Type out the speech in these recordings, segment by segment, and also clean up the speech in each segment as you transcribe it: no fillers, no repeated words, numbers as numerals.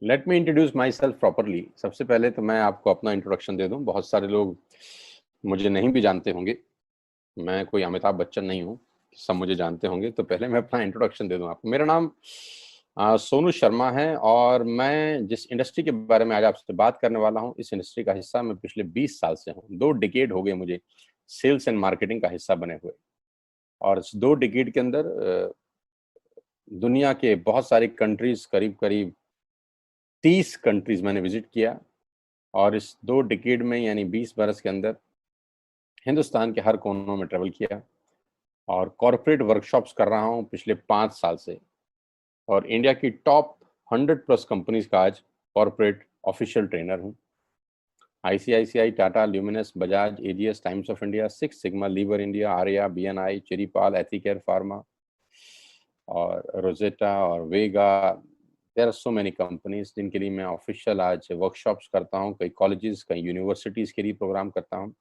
Let me introduce my self properly. सबसे पहले तो मैं आपको अपना इंट्रोडक्शन दे दूं। बहुत सारे लोग मुझे नहीं भी जानते होंगे। मैं कोई अमिताभ बच्चन नहीं हूं, सब मुझे जानते होंगे। तो पहले मैं अपना इंट्रोडक्शन दे दूं आपको। मेरा नाम सोनू शर्मा है और मैं जिस इंडस्ट्री के बारे में आज आपसे बात करने वाला हूं, इस इंडस्ट्री का हिस्सा मैं पिछले 20 साल से हूं। 2 डिकेड हो गए मुझे सेल्स एंड मार्केटिंग का हिस्सा बने हुए। और इस 2 डिकेड के अंदर दुनिया के बहुत सारी कंट्रीज, करीब करीब 30 कंट्रीज मैंने विजिट किया। और इस 2 डिकेड में यानी 20 बरस के अंदर हिंदुस्तान के हर कोनों में ट्रेवल किया और कॉरपोरेट वर्कशॉप्स कर रहा हूं पिछले 5 साल से। और इंडिया की टॉप 100 प्लस कंपनीज का आज कॉरपोरेट ऑफिशियल ट्रेनर हूं। ICICI, Tata, Luminous, Bajaj, AGS, Times of India, six sigma, Lever India, Arya, BNI, Cheripal, Ethicare pharma और रोजेटा और Vega. There are so many companies जिनके लिए मैं ऑफिशियल आज वर्कशॉप्स करता हूं। कई कॉलेजेस, कई यूनिवर्सिटीज के लिए प्रोग्राम करता हूं।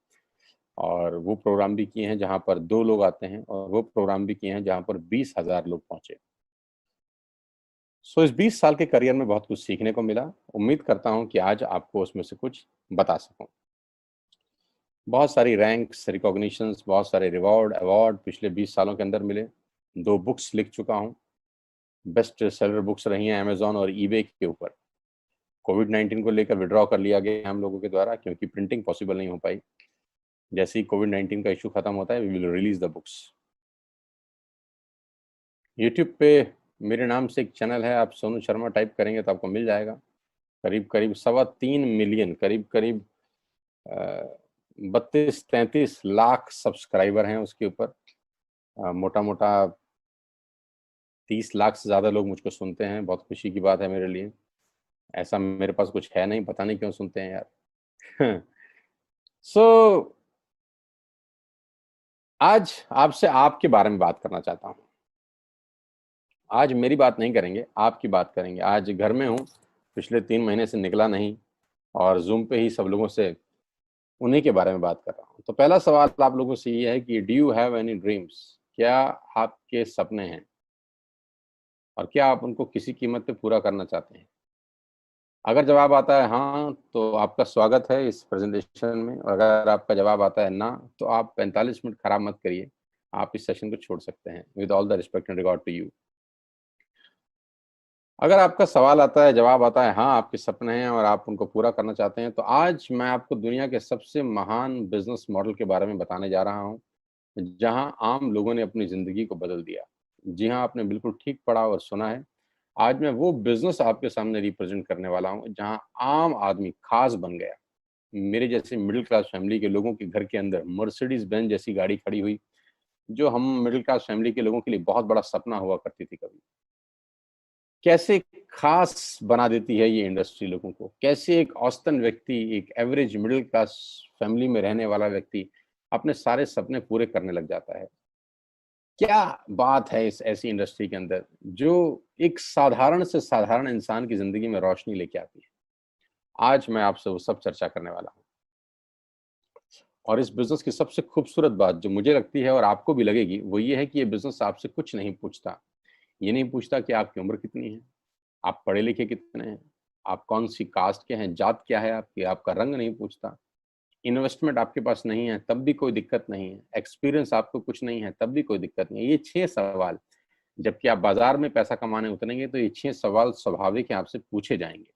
और वो प्रोग्राम भी किए हैं जहां पर 2 लोग आते हैं, और वो प्रोग्राम भी किए हैं जहां पर 20,000 लोग पहुंचे। इस 20 साल के करियर में बहुत कुछ सीखने को मिला। उम्मीद करता हूं कि आज आपको उसमें से कुछ बता सकूं। बहुत सारी रैंक्स, रिकॉग्निशंस, बहुत सारे रिवॉर्ड, अवार्ड पिछले 20 सालों के अंदर मिले। 2 बुक्स लिख चुका हूं। बेस्ट सेलर बुक्स रही हैं अमेजॉन और ईबे के ऊपर। कोविड-19 को लेकर विड्रॉ कर लिया गया हम लोगों के द्वारा, क्योंकि प्रिंटिंग पॉसिबल नहीं हो पाई। जैसे ही कोविड-19 का इशू खत्म होता है, we will release the books. YouTube पे मेरे नाम से एक चैनल है, आप सोनू शर्मा टाइप करेंगे तो आपको मिल जाएगा। करीब करीब 3.25 मिलियन, करीब करीब 32-33 लाख सब्सक्राइबर हैं उसके ऊपर। मोटा मोटा 30 लाख से ज़्यादा लोग मुझको सुनते हैं। बहुत खुशी की बात है मेरे लिए। ऐसा मेरे पास कुछ है नहीं, पता नहीं क्यों सुनते हैं यार। सो आज आपसे आपके बारे में बात करना चाहता हूँ। आज मेरी बात नहीं करेंगे, आपकी बात करेंगे। आज घर में हूँ, पिछले 3 महीने से निकला नहीं और जूम पे ही सब लोगों से उन्हीं के बारे में बात कर रहा हूँ। तो पहला सवाल आप लोगों से ये है कि do you have any dreams? क्या आपके सपने हैं और क्या आप उनको किसी कीमत पे पूरा करना चाहते हैं? अगर जवाब आता है हाँ, तो आपका स्वागत है इस प्रेजेंटेशन में। और अगर आपका जवाब आता है ना, तो आप 45 मिनट खराब मत करिए, आप इस सेशन को छोड़ सकते हैं। With all the respect and regard to you. अगर आपका सवाल आता है, जवाब आता है हाँ, आपके सपने हैं और आप उनको पूरा करना चाहते हैं, तो आज मैं आपको दुनिया के सबसे महान बिजनेस मॉडल के बारे में बताने जा रहा हूँ, जहां आम लोगों ने अपनी जिंदगी को बदल दिया। जी हाँ, आपने बिल्कुल ठीक पढ़ा और सुना है। आज मैं वो बिजनेस आपके सामने रिप्रेजेंट करने वाला हूँ जहां आम आदमी खास बन गया। मेरे जैसे मिडिल क्लास फैमिली के लोगों के घर के अंदर मर्सिडीज बेंज जैसी गाड़ी खड़ी हुई, जो हम मिडिल क्लास फैमिली के लोगों के लिए बहुत बड़ा सपना हुआ करती थी कभी। कैसे खास बना देती है ये इंडस्ट्री लोगों को। कैसे एक औसतन व्यक्ति, एक एवरेज मिडिल क्लास फैमिली में रहने वाला व्यक्ति अपने सारे सपने पूरे करने लग जाता है। क्या बात है इस ऐसी इंडस्ट्री के अंदर जो एक साधारण से साधारण इंसान की जिंदगी में रोशनी लेके आती है। आज मैं आपसे वो सब चर्चा करने वाला हूँ। और इस बिजनेस की सबसे खूबसूरत बात जो मुझे लगती है और आपको भी लगेगी, वो ये है कि ये बिजनेस आपसे कुछ नहीं पूछता। ये नहीं पूछता कि आपकी उम्र कितनी है, आप पढ़े लिखे कितने हैं, आप कौन सी कास्ट के हैं, जात क्या है आपकी, आपका रंग नहीं पूछता। इन्वेस्टमेंट आपके पास नहीं है तब भी कोई दिक्कत नहीं है। एक्सपीरियंस आपको कुछ नहीं है तब भी कोई दिक्कत नहीं है। ये 6 सवाल, जबकि आप बाजार में पैसा कमाने उतरेंगे तो ये 6 सवाल स्वाभाविक है आपसे पूछे जाएंगे।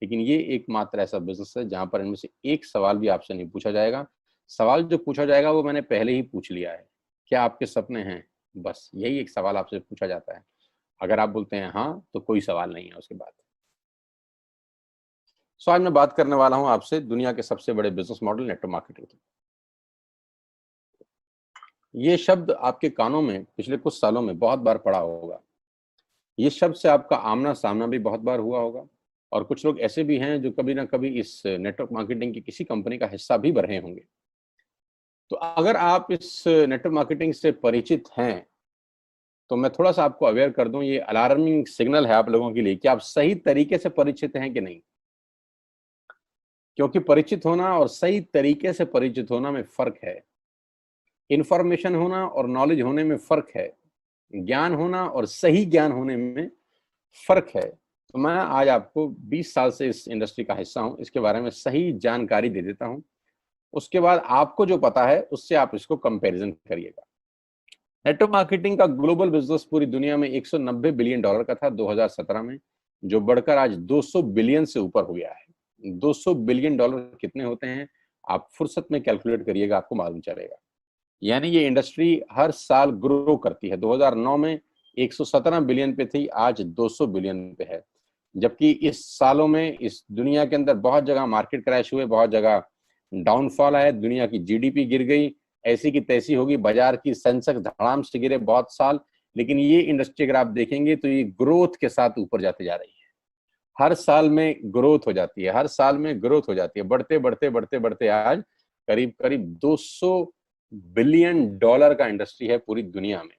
लेकिन ये एकमात्र ऐसा बिजनेस है जहां पर इनमें से एक सवाल भी आपसे नहीं पूछा जाएगा। सवाल जो पूछा जाएगा वो मैंने पहले ही पूछ लिया है। क्या आपके सपने हैं? बस यही एक सवाल आपसे पूछा जाता है। अगर आप बोलते हैं हाँ, तो कोई सवाल नहीं है उसके बाद। सो आज मैं बात करने वाला हूं आपसे दुनिया के सबसे बड़े बिजनेस मॉडल नेटवर्क मार्केटिंग की। ये शब्द आपके कानों में पिछले कुछ सालों में बहुत बार पड़ा होगा। ये शब्द से आपका आमना सामना भी बहुत बार हुआ होगा। और कुछ लोग ऐसे भी हैं जो कभी ना कभी इस नेटवर्क मार्केटिंग की किसी कंपनी का हिस्सा भी रहे होंगे। तो अगर आप इस नेटवर्क मार्केटिंग से परिचित हैं, तो मैं थोड़ा सा आपको अवेयर कर दूं, ये अलार्मिंग सिग्नल है आप लोगों के लिए कि आप सही तरीके से परिचित हैं कि नहीं। क्योंकि परिचित होना और सही तरीके से परिचित होना में फर्क है। इंफॉर्मेशन होना और नॉलेज होने में फर्क है। ज्ञान होना और सही ज्ञान होने में फर्क है। तो मैं आज आपको 20 साल से इस इंडस्ट्री का हिस्सा हूं, इसके बारे में सही जानकारी दे देता हूं। उसके बाद आपको जो पता है उससे आप इसको कंपैरिजन करिएगा। नेटवर्क मार्केटिंग का ग्लोबल बिजनेस पूरी दुनिया में $190 बिलियन का था 2017 में, जो बढ़कर आज 200 बिलियन से ऊपर हो गया है। 200 बिलियन डॉलर कितने होते हैं, आप फुर्सत में कैलकुलेट करिएगा, आपको मालूम चलेगा। यानी ये इंडस्ट्री हर साल ग्रो करती है। 2009 में 117 बिलियन पे थी, आज 200 बिलियन पे है। जबकि इस सालों में इस दुनिया के अंदर बहुत जगह मार्केट क्रैश हुए, बहुत जगह डाउनफॉल आया, दुनिया की जीडीपी गिर गई, ऐसी की तैसी होगी, बाजार की सेंसेक्स धड़ाम से गिरे बहुत साल। लेकिन ये इंडस्ट्री अगर आप देखेंगे तो ये ग्रोथ के साथ ऊपर जाते जा रही है। हर साल में ग्रोथ हो जाती है, हर साल में ग्रोथ हो जाती है, बढ़ते बढ़ते बढ़ते बढ़ते आज करीब करीब 200 बिलियन डॉलर का इंडस्ट्री है पूरी दुनिया में।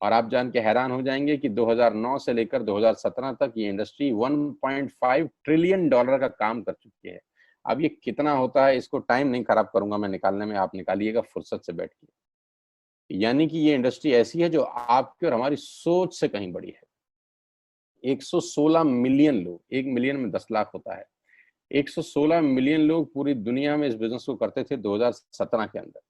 और आप जान के हैरान हो जाएंगे कि 2009 से लेकर 2017 तक ये इंडस्ट्री 1.5 ट्रिलियन डॉलर का काम कर चुकी है। अब ये कितना होता है, इसको टाइम नहीं खराब करूंगा मैं निकालने में, आप निकालिएगा फुर्सत से बैठ के। यानी कि ये इंडस्ट्री ऐसी है जो आपकी और हमारी सोच से कहीं बड़ी है। 116 मिलियन लोग, 1 मिलियन में 10 लाख होता है, 116 मिलियन लोग पूरी दुनिया में इस बिजनेस को करते थे 2017 के अंदर।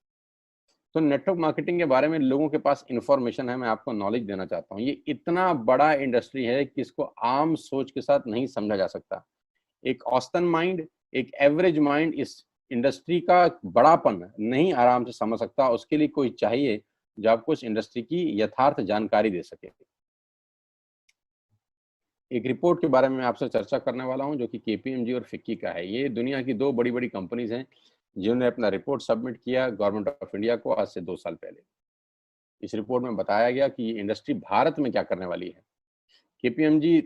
तो नेटवर्क मार्केटिंग के बारे में लोगों के पास इंफॉर्मेशन है, मैं आपको नॉलेज देना चाहता हूँ। ये इतना बड़ा इंडस्ट्री है कि इसको आम सोच के साथ नहीं समझा जा सकता। एक औसतन माइंड, एक एवरेज माइंड इस इंडस्ट्री का बड़ापन नहीं आराम से समझ सकता। उसके लिए कोई चाहिए जो आपको इस इंडस्ट्री की यथार्थ जानकारी दे सके। एक रिपोर्ट के बारे में मैं आपसे चर्चा करने वाला हूं जो कि केपीएमजी और फिक्की का है। ये दुनिया की दो बड़ी बड़ी कंपनीज हैं जिन्होंने अपना रिपोर्ट सबमिट किया गवर्नमेंट ऑफ इंडिया को आज से 2 साल पहले। इस रिपोर्ट में बताया गया कि ये इंडस्ट्री भारत में क्या करने वाली है। केपीएमजी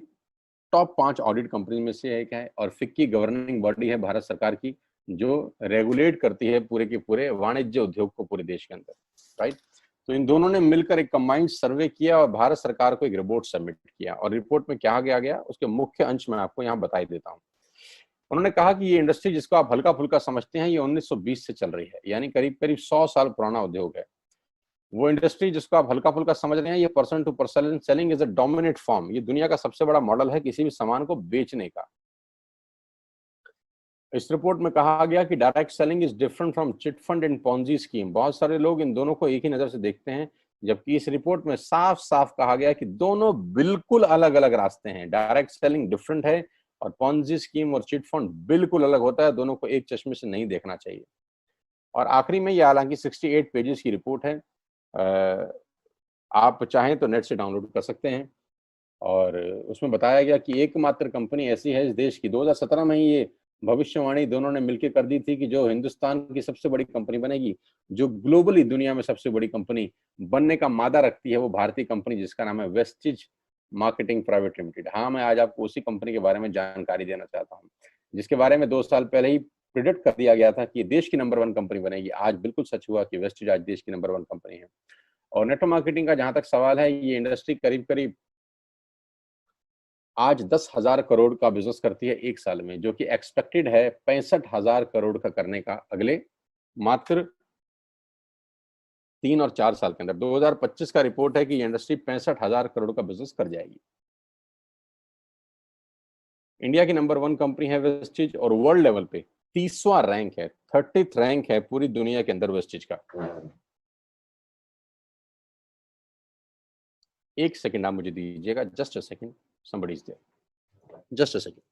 टॉप 5 ऑडिट कंपनी में से एक है और फिक्की गवर्निंग बॉडी है भारत सरकार की, जो रेगुलेट करती है पूरे के पूरे वाणिज्य उद्योग को पूरे देश के अंदर, राइट। तो इन दोनों ने मिलकर एक कंबाइंड सर्वे किया और भारत सरकार को एक रिपोर्ट सबमिट किया। और रिपोर्ट में क्या गया उसके मुख्य अंश में आपको यहाँ बताई देता हूँ। उन्होंने कहा कि ये इंडस्ट्री जिसको आप हल्का फुल्का समझते हैं, ये 1920 से चल रही है, यानी करीब करीब 100 साल पुराना उद्योग है। वो इंडस्ट्री जिसको आप हल्का फुल्का समझ रहे हैं, ये person to person selling is a dominate form, ये दुनिया का सबसे बड़ा मॉडल है किसी भी सामान को बेचने का। इस रिपोर्ट में कहा गया कि direct selling is different from chit fund and Ponzi scheme. बहुत सारे लोग इन दोनों को एक ही नजर से देखते हैं, जबकि इस रिपोर्ट में साफ साफ कहा गया कि दोनों बिल्कुल अलग अलग रास्ते हैं। डायरेक्ट सेलिंग डिफरेंट है और पॉन्जी स्कीम और चिट फंड बिल्कुल अलग होता है। दोनों को एक चश्मे से नहीं देखना चाहिए। और आखिरी में ये हालांकि 68 पेजेस की रिपोर्ट है, आप चाहें तो नेट से डाउनलोड कर सकते हैं। और उसमें बताया गया कि एकमात्र कंपनी ऐसी है इस देश की, 2017 में ही ये भविष्यवाणी दोनों ने मिलकर कर दी थी कि जो हिंदुस्तान की सबसे बड़ी कंपनी बनेगी, जो ग्लोबली दुनिया में सबसे बड़ी कंपनी बनने का मादा रखती है, वो भारतीय कंपनी जिसका नाम है वेस्टिज मार्केटिंग प्राइवेट लिमिटेड। हाँ, मैं आज आपको उसी कंपनी के बारे में जानकारी देना चाहता हूँ, जिसके बारे में 2 साल पहले ही प्रिडिक्ट कर दिया गया था कि देश की नंबर 1 कंपनी बनेगी। आज बिल्कुल सच हुआ कि वेस्टिज आज देश की नंबर 1 कंपनी है। और नेटवर्क मार्केटिंग का जहां तक सवाल है, ये इंडस्ट्री करीब करीब आज 10,000 करोड़ का बिजनेस करती है एक साल में, जो कि एक्सपेक्टेड है 65,000 करोड़ का करने का अगले मात्र 3 और 4 साल के अंदर। 2025 का रिपोर्ट है कि ये इंडस्ट्री 65,000 करोड़ का बिजनेस कर जाएगी। इंडिया की नंबर 1 कंपनी है वेस्टिज और वर्ल्ड लेवल पे 30वां रैंक है, 30th रैंक है पूरी दुनिया के अंदर वेस्टिज का। एक सेकंड आप मुझे दीजिएगा, just a second, somebody is there, just a second।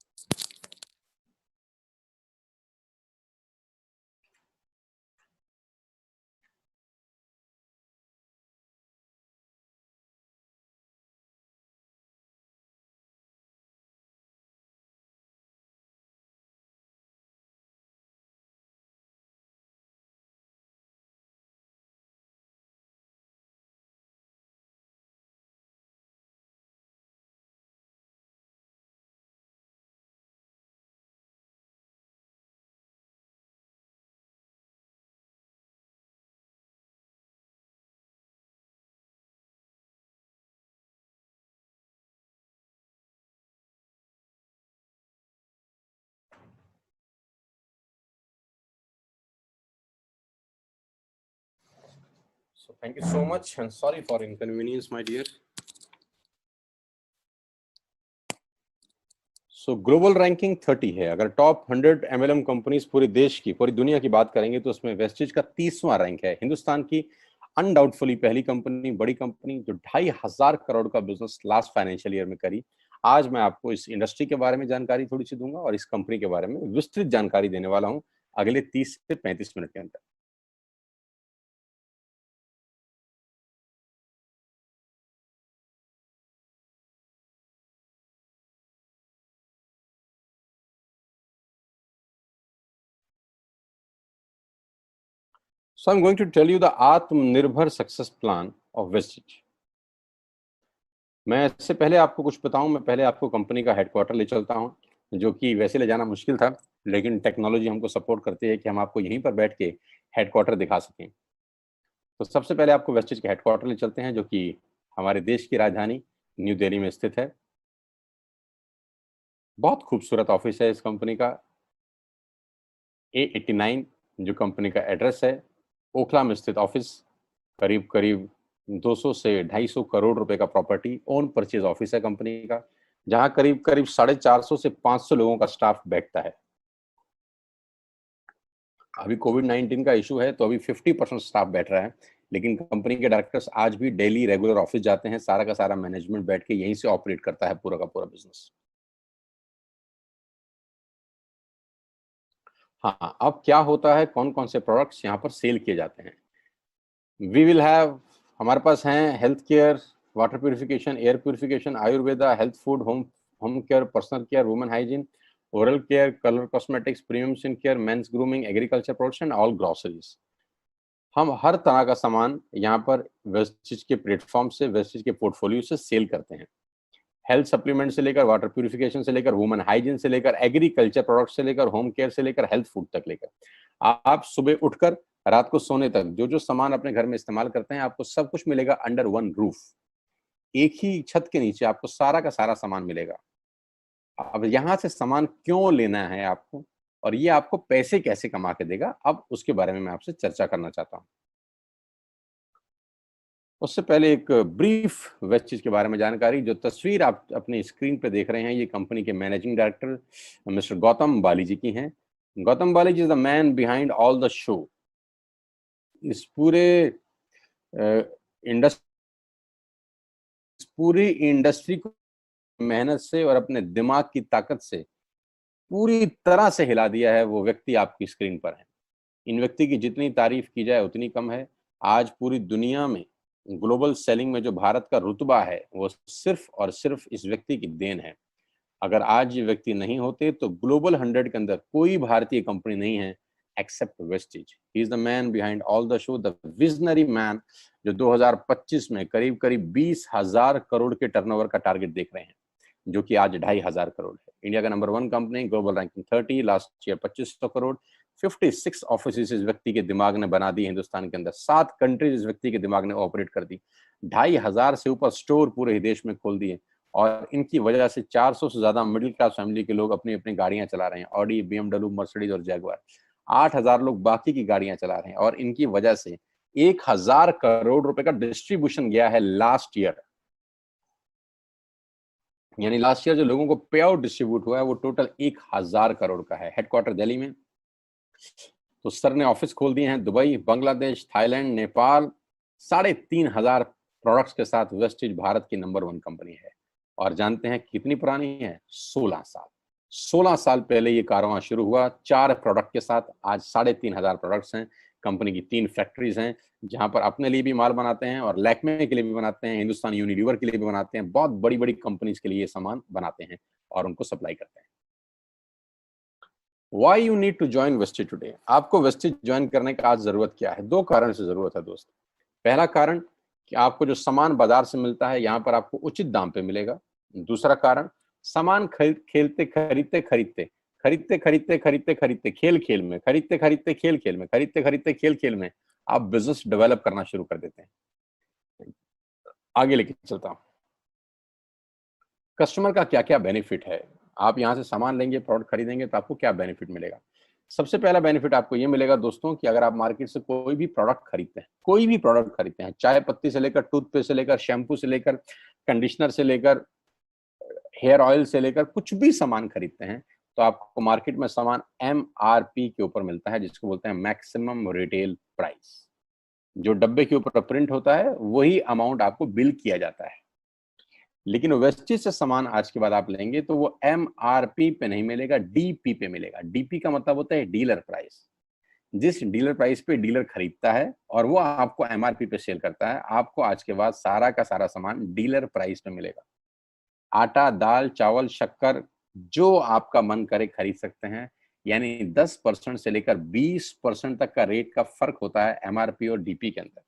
So thank you so much and sorry for inconvenience, my dear। So global ranking 30 है। अगर टॉप 100 एमएलएम कंपनीज पूरे देश की, पूरी दुनिया की बात करेंगे तो उसमें वेस्टिज का 30वां रैंक है। हिंदुस्तान की अनडाउटफुली पहली कंपनी, बड़ी कंपनी जो 2,500 करोड़ का बिजनेस लास्ट फाइनेंशियल ईयर में करी। आज मैं आपको इस इंडस्ट्री के बारे में जानकारी थोड़ी सी दूंगा और इस कंपनी के बारे में विस्तृत जानकारी देने वाला हूं अगले 30 से 35 मिनट के अंदर। So I'm going to tell you the आत्मनिर्भर सक्सेस प्लान ऑफ वेस्टिज। मैं इससे पहले आपको कुछ बताऊं, मैं पहले आपको कंपनी का हेडक्वार्टर ले चलता हूं, जो कि वैसे ले जाना मुश्किल था, लेकिन टेक्नोलॉजी हमको सपोर्ट करती है कि हम आपको यहीं पर बैठ के हेडक्वार्टर दिखा सकें। तो सबसे पहले आपको वेस्टिज के हेडक्वार्टर ले चलते हैं, जो कि हमारे देश की राजधानी न्यू दिल्ली में स्थित है। बहुत खूबसूरत ऑफिस है इस कंपनी का। A89 जो कंपनी का एड्रेस है, ओखला में स्थित ऑफिस। करीब करीब 200 से 250 करोड़ रुपए का प्रॉपर्टी ओन परचेज ऑफिस है कंपनी का, जहां करीब करीब 450 से 500 लोगों का स्टाफ बैठता है। अभी कोविड-19 का इशू है तो अभी 50% स्टाफ बैठ रहा है, लेकिन कंपनी के डायरेक्टर्स आज भी डेली रेगुलर ऑफिस जाते हैं। सारा का सारा मैनेजमेंट बैठ के यहीं से ऑपरेट करता है पूरा का पूरा बिजनेस। हाँ, अब क्या होता है, कौन कौन से प्रोडक्ट्स यहाँ पर सेल किए जाते हैं। वी विल हैव, हमारे पास हैं health care, water purification, air purification, Ayurveda, health food, home home care, personal care, women hygiene, oral care, colour cosmetics, premium skin care, mains grooming, agriculture products and all groceries. हम हर तरह का सामान यहाँ पर Vestige के platform से, Vestige के portfolio से सेल करते हैं। हेल्थ सप्लीमेंट से लेकर, वाटर प्यूरिफिकेशन से लेकर, वुमेन हाइजीन से लेकर, एग्रीकल्चर प्रोडक्ट से लेकर, होम केयर से लेकर, हेल्थ फूड तक लेकर, आप सुबह उठकर रात को सोने तक जो जो सामान अपने घर में इस्तेमाल करते हैं, आपको सब कुछ मिलेगा अंडर वन रूफ। एक ही छत के नीचे आपको सारा का सारा सामान मिलेगा। अब यहाँ से सामान क्यों लेना है आपको, और ये आपको पैसे कैसे कमा के देगा, अब उसके बारे में मैं आपसे चर्चा करना चाहता हूँ। उससे पहले एक ब्रीफ वेस्टिज के बारे में जानकारी। जो तस्वीर आप अपनी स्क्रीन पे देख रहे हैं, ये कंपनी के managing director mister Gautam Bali ji की हैं। Gautam Bali ji is the man behind all the show. इस पूरे इंडस्ट्री, पूरी इंडस्ट्री को मेहनत से और अपने दिमाग की ताकत से पूरी तरह से हिला दिया है, वो व्यक्ति आपकी स्क्रीन पर है। इन व्यक्ति की जितनी तारीफ की जाए उतनी कम है। आज पूरी दुनिया में ग्लोबल सेलिंग में जो भारत का रुतबा है, वो सिर्फ और सिर्फ इस व्यक्ति की देन है। अगर आज ये व्यक्ति नहीं होते तो ग्लोबल 100 के अंदर कोई भारतीय कंपनी नहीं है except Vestige. He is the man behind all the show, the visionary man, जो 2025 में करीब करीब 20,000 करोड़ के टर्नओवर का टारगेट देख रहे हैं, जो कि आज 2,500 करोड़ है। इंडिया का number 1 company, global ranking 30, last year 2500 crore. 56 office इस व्यक्ति के दिमाग ने बना दी हिंदुस्तान के अंदर। 7 कंट्रीज इस व्यक्ति के दिमाग ने ऑपरेट कर दी। 2,500 से ऊपर स्टोर पूरे ही देश में खोल दिए, और इनकी वजह से 400 से ज्यादा मिडिल क्लास फैमिली के लोग अपनी अपनी गाड़ियां चला रहे हैं, ऑडी, BMW, मर्सिडीज और जैगुआर। 8,000 लोग बाकी की गाड़ियां चला रहे हैं, और इनकी वजह से 1,000 करोड़ रुपए का डिस्ट्रीब्यूशन गया है लास्ट ईयर। यानी लास्ट ईयर जो लोगों को पे आउट डिस्ट्रीब्यूट हुआ है, वो टोटल 1,000 करोड़ का है। हेडक्वार्टर दिल्ली में। तो सर ने ऑफिस खोल दिए हैं Dubai, Bangladesh, Thailand, Nepal. 3,500 products के साथ वेस्टिज भारत की नंबर 1 कंपनी है। और जानते हैं कितनी पुरानी है? 16 साल। 16 साल पहले ये कारवां शुरू हुआ 4 प्रोडक्ट के साथ। आज 3,500 प्रोडक्ट्स हैं। कंपनी की 3 फैक्ट्रीज हैं, जहां पर अपने लिए भी माल बनाते हैं और लैक्मे के लिए भी बनाते हैं, हिंदुस्तान यूनिलीवर के लिए भी बनाते हैं। बहुत बड़ी बड़ी कंपनीज के लिए ये सामान बनाते हैं और उनको सप्लाई करते हैं। Why you need to join Vestige today? आपको वेस्टिज ज्वाइन करने का आज जरूरत क्या है? 2 कारण से जरूरत है दोस्त। पहला कारण कि आपको जो सामान बाजार से मिलता है, यहाँ पर आपको उचित दाम पे मिलेगा। दूसरा कारण, सामान खरीदते खरीदते खरीदते खरीदते खरीदते खरीदते खरीदते खेल खेल में, खरीदते खरीदते खेल खेल में, खरीदते खरीदते खेल खेल में आप बिजनेस डेवलप करना शुरू कर देते हैं। आगे लेके चलता हूँ। कस्टमर का क्या क्या बेनिफिट है? आप यहाँ से सामान लेंगे, प्रोडक्ट खरीदेंगे, तो आपको क्या बेनिफिट मिलेगा? सबसे पहला बेनिफिट आपको ये मिलेगा दोस्तों कि अगर आप मार्केट से कोई भी प्रोडक्ट खरीदते हैं, कोई भी प्रोडक्ट खरीदते हैं, चाय पत्ती से लेकर, टूथपेस्ट से लेकर, शैम्पू से लेकर, कंडीशनर से लेकर, हेयर ऑयल से लेकर कुछ भी सामान खरीदते हैं तो आपको मार्केट में सामान MRP के ऊपर मिलता है, जिसको बोलते हैं मैक्सिमम रिटेल प्राइस। जो डब्बे के ऊपर प्रिंट होता है वही अमाउंट आपको बिल किया जाता है। लेकिन वेस्टेज से सामान आज के बाद आप लेंगे तो वो MRP पे नहीं मिलेगा, DP पे मिलेगा। DP का मतलब होता है डीलर प्राइस। जिस डीलर प्राइस पे डीलर खरीदता है और वो आपको MRP पे सेल करता है, आपको आज के बाद सारा का सारा सामान डीलर प्राइस पे मिलेगा। आटा, दाल, चावल, शक्कर जो आपका मन करे खरीद सकते हैं। यानी 10% से लेकर 20% तक का रेट का फर्क होता है MRP और DP के अंदर।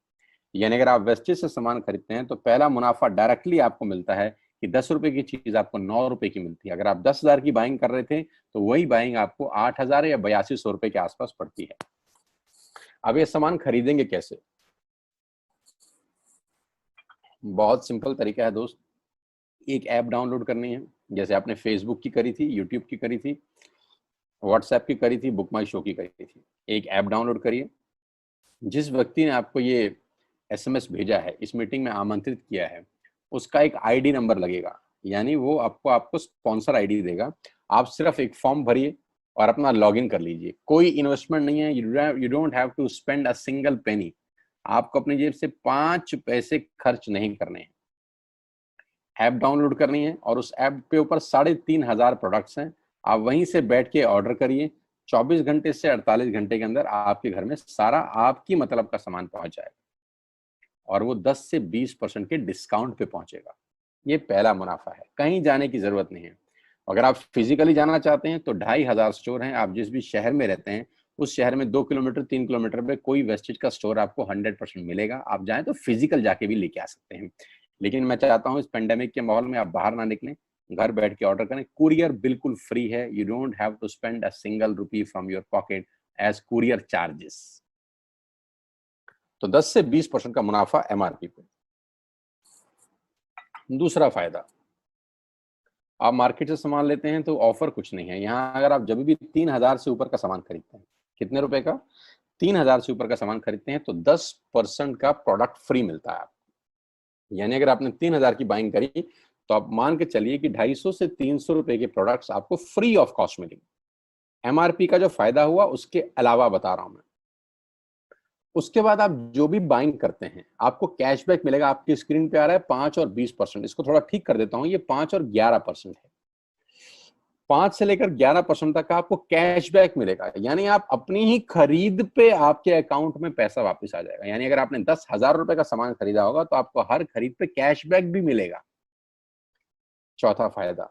यानी अगर आप वेस्टेज से सामान खरीदते हैं तो पहला मुनाफा डायरेक्टली आपको मिलता है कि 10 रुपए की चीज आपको 9 रुपए की मिलती है। अगर आप 10,000 की बाइंग कर रहे थे तो वही बाइंग आपको 8,000 या 8200 रुपए के आसपास पड़ती है। अब ये सामान खरीदेंगे कैसे? बहुत सिंपल तरीका है दोस्त। एक ऐप डाउनलोड करनी है, जैसे आपने फेसबुक की करी थी, यूट्यूब की करी थी, व्हाट्सएप की करी थी, बुक माई शो की करी थी। एक ऐप डाउनलोड करिए। जिस व्यक्ति ने आपको ये SMS भेजा है, इस मीटिंग में आमंत्रित किया है, उसका एक ID नंबर लगेगा। यानी वो आपको स्पॉन्सर ID देगा। आप सिर्फ एक फॉर्म भरिए और अपना लॉगिन कर लीजिए। कोई इन्वेस्टमेंट नहीं है, you don't have to spend a single penny. आपको अपनी जेब से 5 पैसे खर्च नहीं करने हैं। ऐप डाउनलोड करनी है और उस ऐप पे ऊपर 3,500 प्रोडक्ट्स हैं। आप वहीं से बैठ के ऑर्डर करिए। 24 घंटे से 48 घंटे के अंदर आपके घर में सारा आपकी मतलब का सामान पहुंच जाएगा और वो 10 से 20% के डिस्काउंट पे पहुंचेगा। ये पहला मुनाफा है, कहीं जाने की जरूरत नहीं है। अगर आप फिजिकली जाना चाहते हैं तो 2,500 स्टोर हैं। आप जिस भी शहर में रहते हैं उस शहर में 2 किलोमीटर 3 किलोमीटर पे कोई वेस्टेज का स्टोर आपको 100% मिलेगा। आप जाएं तो फिजिकल जाके भी लेके आ सकते हैं। लेकिन मैं चाहता हूं इस पेंडेमिक के माहौल में आप बाहर ना निकलें, घर बैठ के ऑर्डर करें। कुरियर बिल्कुल फ्री है। You don't have to spend a single rupee from your pocket as courier charges. तो 10 से 20% का मुनाफा MRP पे। दूसरा फायदा, आप मार्केट से सामान लेते हैं तो ऑफर कुछ नहीं है यहाँ। अगर आप जब भी 3,000 से ऊपर का सामान खरीदते हैं, कितने रुपए का? 3,000 से ऊपर का सामान खरीदते हैं तो 10% का प्रोडक्ट फ्री मिलता है आपको। यानी अगर आपने 3,000 की बाइंग करी तो आप मान के चलिए कि 250 से 300 रुपए के प्रोडक्ट्स आपको फ्री ऑफ कॉस्ट मिलेंगे। MRP का जो फायदा हुआ उसके अलावा बता रहा हूं मैं। उसके बाद आप जो भी बाइंग करते हैं आपको कैशबैक मिलेगा। आपकी स्क्रीन पे आ रहा है 5 और 20%। इसको थोड़ा ठीक कर देता हूं, ये 5 और 11% है। 5 से लेकर 11% तक का आपको कैशबैक मिलेगा। यानी आप अपनी ही खरीद पे आपके अकाउंट में पैसा वापस आ जाएगा। यानी अगर आपने 10,000 रुपए का सामान खरीदा होगा तो आपको हर खरीद पे कैशबैक भी मिलेगा। चौथा फायदा,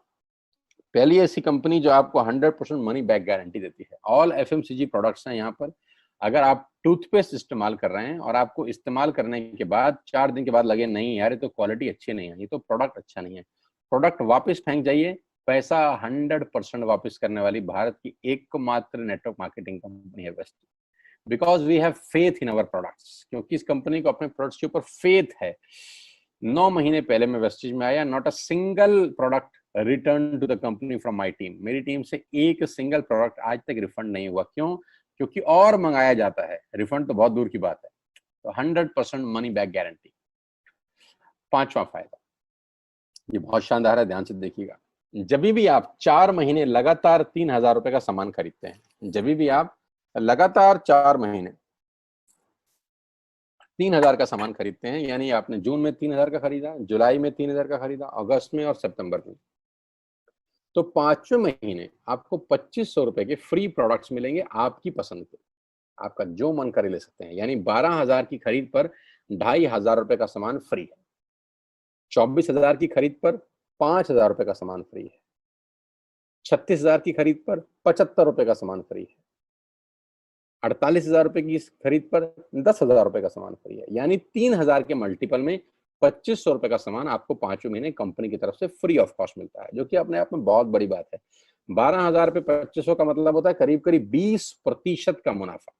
पहली ऐसी कंपनी जो आपको 100% मनी बैक गारंटी देती है। ऑल FMCG प्रोडक्ट्स हैं यहाँ पर। अगर आप टूथपेस्ट इस्तेमाल कर रहे हैं और आपको इस्तेमाल करने के बाद 4 दिन के बाद लगे नहीं यार ये तो क्वालिटी अच्छी नहीं है, ये तो प्रोडक्ट अच्छा नहीं है, प्रोडक्ट वापस फेंक जाइए। पैसा 100% वापस करने वाली भारत की एकमात्र नेटवर्क मार्केटिंग कंपनी है वेस्ट। Because we have faith in our products. क्योंकि इस कंपनी को अपने प्रोडक्ट्स के ऊपर फेथ है। 9 महीने पहले मैं वेस्टेज में आया, not a single product return to the company from my team. मेरी टीम से एक सिंगल प्रोडक्ट आज तक रिफंड नहीं हुआ। क्यों? क्योंकि और मंगाया जाता है, रिफंड तो बहुत दूर की बात है। तो 100% मनी बैक गारंटी। पांचवा फायदा, ये बहुत शानदार है, ध्यान से देखिएगा। जब भी आप 4 महीने लगातार 3,000 रुपए का सामान खरीदते हैं, जब भी आप लगातार 4 महीने 3,000 का सामान खरीदते हैं, यानी आपने जून में 3,000 का खरीदा, जुलाई में 3,000 का खरीदा, अगस्त में और सितंबर में, तो 5वें महीने आपको 2,500 रुपए के फ्री प्रोडक्ट्स मिलेंगे आपकी पसंद के। आपका जो मन करे ले सकते हैं। यानी 12,000 की खरीद पर 2,500 रुपए का सामान फ्री है। 24,000 की खरीद पर 5,000 रुपए का सामान फ्री है। 36,000 की खरीद पर 75 रुपए का सामान फ्री है। 48,000 रुपए की खरीद पर 10,000 रुपए का सामान फ्री है। यानी 3,000 के मल्टीपल में 2,500 रुपए का सामान आपको 5वें महीने कंपनी की तरफ से फ्री ऑफ कॉस्ट मिलता है, जो कि अपने आप में बहुत बड़ी बात है। 12,000 पे 2,500 का मतलब होता है करीब करीब 20% का मुनाफा।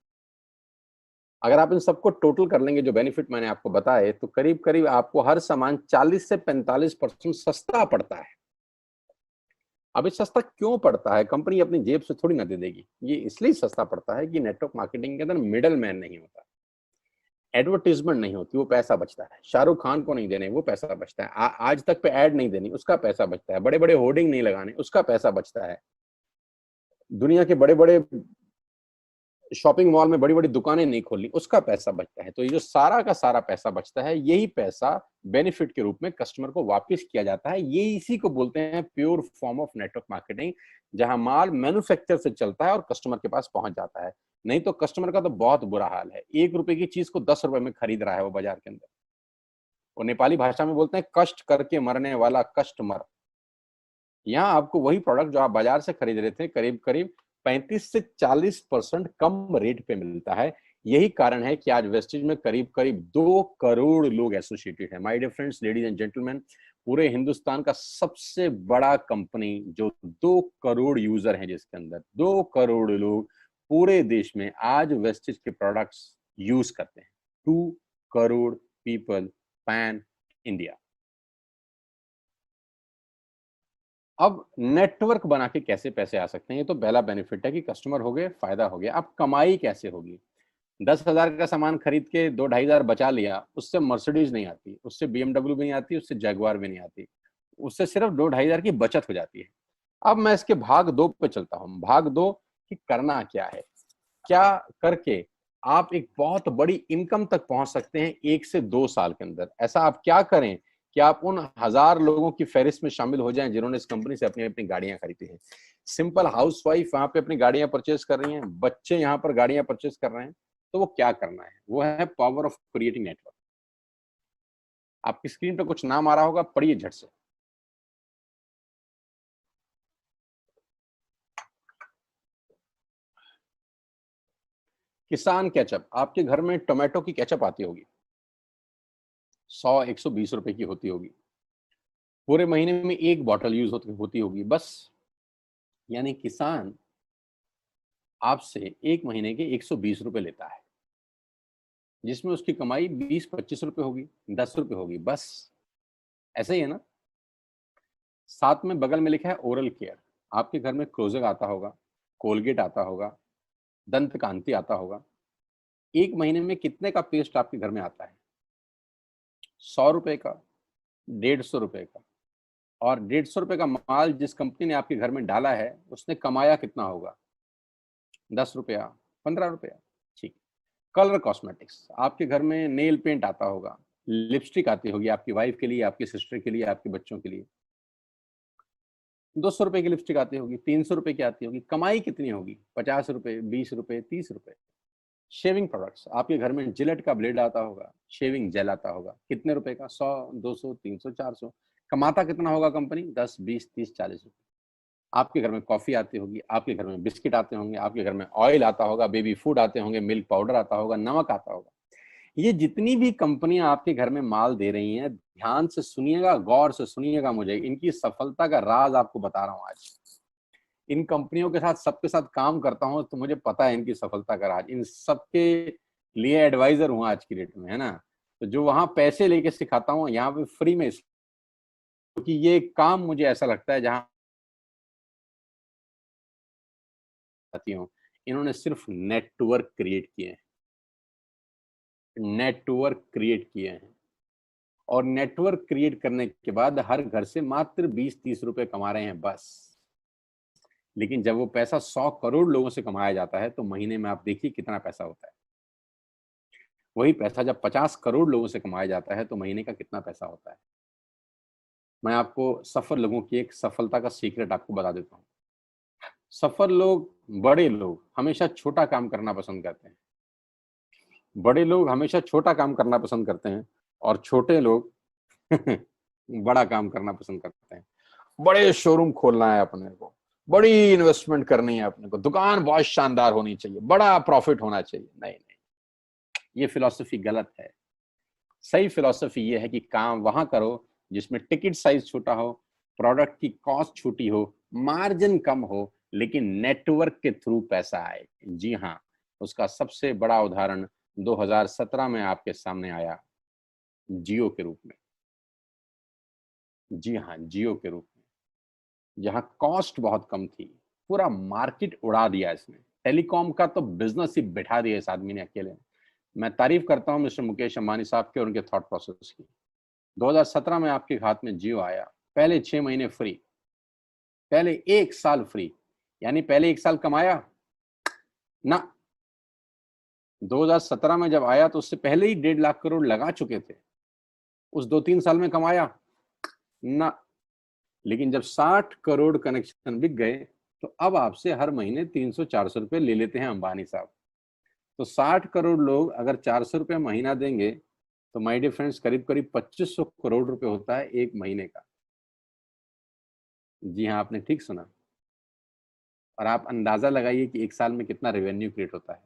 अगर आप इन सबको टोटल कर लेंगे जो बेनिफिट मैंने आपको बताए, तो करीब करीब आपको हर सामान 40 से 45% सस्ता पड़ता है। अब ये सस्ता क्यों पड़ता है? कंपनी अपनी जेब से थोड़ी ना दे देगी। ये इसलिए सस्ता पड़ता है कि नेटवर्क मार्केटिंग के अंदर मिडल मैन नहीं होता। एडवर्टीजमेंट नहीं होती, वो पैसा बचता है। शाहरुख खान को नहीं देने, वो पैसा बचता है। आज तक पे ऐड नहीं देनी, उसका पैसा बचता है। बड़े बड़े होर्डिंग नहीं लगाने, उसका पैसा बचता है। दुनिया के बड़े बड़े शॉपिंग मॉल में बड़ी बड़ी दुकानें नहीं खोलनी, उसका पैसा बचता है। तो ये जो सारा का सारा पैसा बचता है, यही पैसा बेनिफिट के रूप में कस्टमर को वापस किया जाता है। ये इसी को बोलते हैं pure form of network marketing, जहां माल मैन्युफैक्चर से चलता है और कस्टमर के पास पहुंच जाता है। नहीं तो कस्टमर का तो बहुत बुरा हाल है, 1 रुपए की चीज को 10 रुपए में खरीद रहा है वो बाजार के अंदर। और नेपाली भाषा में बोलते हैं कष्ट करके मरने वाला कस्टमर। यहाँ आपको वही प्रोडक्ट जो आप बाजार से खरीद रहे थे, करीब करीब 35 से 40% कम रेट पे मिलता है। यही कारण है कि आज वेस्टेज में करीब करीब 2 करोड़ लोग एसोसिएटेड है। My dear friends, ladies and gentleman, पूरे हिंदुस्तान का सबसे बड़ा कंपनी जो 2 करोड़ यूजर हैं, जिसके अंदर 2 करोड़ लोग पूरे देश में आज वेस्टेज के प्रोडक्ट्स यूज करते हैं। 2 करोड़ पीपल पैन इंडिया। अब नेटवर्क बना के कैसे पैसे आ सकते हैं, ये तो पहला बेनिफिट है कि कस्टमर हो गए, फायदा हो गया। अब कमाई कैसे होगी? 10,000 का सामान खरीद के 2-2,500 बचा लिया, उससे मर्सिडीज नहीं आती, उससे BMW भी नहीं आती, उससे जैगवार भी नहीं आती, उससे सिर्फ 2-2,500 की बचत हो जाती है। अब मैं इसके भाग 2 पे चलता हूँ। भाग 2 कि करना क्या है, क्या करके आप एक बहुत बड़ी इनकम तक पहुंच सकते हैं 1 से 2 साल के अंदर। ऐसा आप क्या करें कि आप उन 1,000 लोगों की फहरिस्त में शामिल हो जाएं जिन्होंने इस कंपनी से अपनी अपनी गाड़ियां खरीदी हैं। सिंपल हाउसवाइफ वहां पे अपनी गाड़ियां परचेज कर रही हैं, बच्चे यहाँ पर गाड़ियां परचेज कर रहे हैं। तो वो क्या करना है? वो है पावर ऑफ क्रिएटिंग नेटवर्क। आपकी स्क्रीन पे कुछ नाम आ रहा होगा, पढ़िए झट से। किसान केचप। आपके घर में टोमेटो की केचप आती होगी, 100-120 रुपए की होती होगी। पूरे महीने में 1 बॉटल यूज होती होगी बस। यानी किसान आपसे 1 महीने के 120 रुपए लेता है, जिसमें उसकी कमाई 20-25 रुपए होगी, 10 रुपए होगी बस। ऐसा ही है ना? साथ में बगल में लिखा है ओरल केयर। आपके घर में क्लोजर आता होगा, कोलगेट आता होगा, दंत कांति आता होगा। 1 महीने में कितने का पेस्ट आपके घर में आता है? 100 रुपए का, 150 रुपए का। और 150 रुपए का माल जिस कंपनी ने आपके घर में डाला है, उसने कमाया कितना होगा? 10 रुपया, 15 रुपया। ठीक। Colour cosmetics. आपके घर में नेल पेंट आता होगा, लिपस्टिक आती होगी आपकी वाइफ के लिए, आपकी सिस्टर के लिए, आपके बच्चों के लिए। 200 रुपए की लिपस्टिक आती होगी, 300 रुपए की आती होगी। कमाई कितनी होगी? 50 रुपए, 20 रुपए, 30 रुपए। Shaving products. आपके घर में जिलेट का ब्लेड आता होगा, शेविंग जेल आता होगा, कितने रुपए का? 100, 200, 300, 400। कमाता कितना होगा कंपनी? 10, 20, 30, 40 रुपए। आपके घर में कॉफी आती होगी, आपके घर में बिस्किट आते होंगे, आपके घर में ऑयल आता होगा, बेबी फूड आते होंगे, मिल्क पाउडर आता होगा, नमक आता होगा। ये जितनी भी कंपनियां आपके घर में माल दे रही हैं, ध्यान से सुनिएगा, गौर से सुनिएगा, मुझे इनकी सफलता का राज आपको बता रहा हूं आज। इन कंपनियों के साथ, सबके साथ काम करता हूं, तो मुझे पता है इनकी सफलता का राज। इन सबके लिए एडवाइजर हूं आज की डेट में, है ना? तो जो वहां पैसे लेके सिखाता हूँ, यहाँ पे फ्री में, क्योंकि ये काम मुझे ऐसा लगता है जहां आती हूँ, इन्होंने सिर्फ नेटवर्क क्रिएट किए हैं, नेटवर्क क्रिएट किए हैं। और नेटवर्क क्रिएट करने के बाद हर घर से मात्र 20-30 रुपए कमा रहे हैं बस। लेकिन जब वो पैसा 100 करोड़ लोगों से कमाया जाता है, तो महीने में आप देखिए कितना पैसा होता है। वही पैसा जब 50 करोड़ लोगों से कमाया जाता है, तो महीने का कितना पैसा होता है? मैं आपको सफल लोगों की एक सफलता का सीक्रेट आपको बता देता हूँ। सफल लोग, बड़े लोग हमेशा छोटा काम करना पसंद करते हैं। बड़े लोग हमेशा छोटा काम करना पसंद करते हैं, और छोटे लोग बड़ा काम करना पसंद करते हैं। बड़े शोरूम खोलना है अपने को, बड़ी इन्वेस्टमेंट करनी है अपने को, दुकान बहुत शानदार होनी चाहिए, बड़ा प्रॉफिट होना चाहिए। नहीं नहीं, ये फिलॉसफी गलत है। सही फिलॉसफी ये है कि काम वहां करो जिसमें टिकट साइज छोटा हो, प्रोडक्ट की कॉस्ट छोटी हो, मार्जिन कम हो, लेकिन नेटवर्क के थ्रू पैसा आए। जी हाँ, उसका सबसे बड़ा उदाहरण 2017 में आपके सामने आया, जियो के रूप में। जी हाँ, जियो के रूप में, जहां कॉस्ट बहुत कम थी, पूरा मार्केट उड़ा दिया इसने। टेलीकॉम का तो बिजनेस ही बिठा दिया इस आदमी ने अकेले। मैं तारीफ करता हूं मिस्टर मुकेश अंबानी साहब के और उनके थॉट प्रोसेस की। 2017 में आपके हाथ में जियो आया, पहले 6 महीने फ्री, पहले 1 साल फ्री, यानी पहले 1 साल कमाया ना। 2017 में जब आया तो उससे पहले ही 1.5 लाख करोड़ लगा चुके थे, उस 2-3 साल में कमाया ना। लेकिन जब 60 करोड़ कनेक्शन बिक गए तो अब आपसे हर महीने 300-400 रुपए ले लेते हैं अंबानी साहब। तो 60 करोड़ लोग अगर 400 रुपए महीना देंगे तो माय डियर फ्रेंड्स करीब करीब 2500 करोड़ रुपए होता है एक महीने का। जी हाँ, आपने ठीक सुना। और आप अंदाजा लगाइए कि एक साल में कितना रेवेन्यू क्रिएट होता है।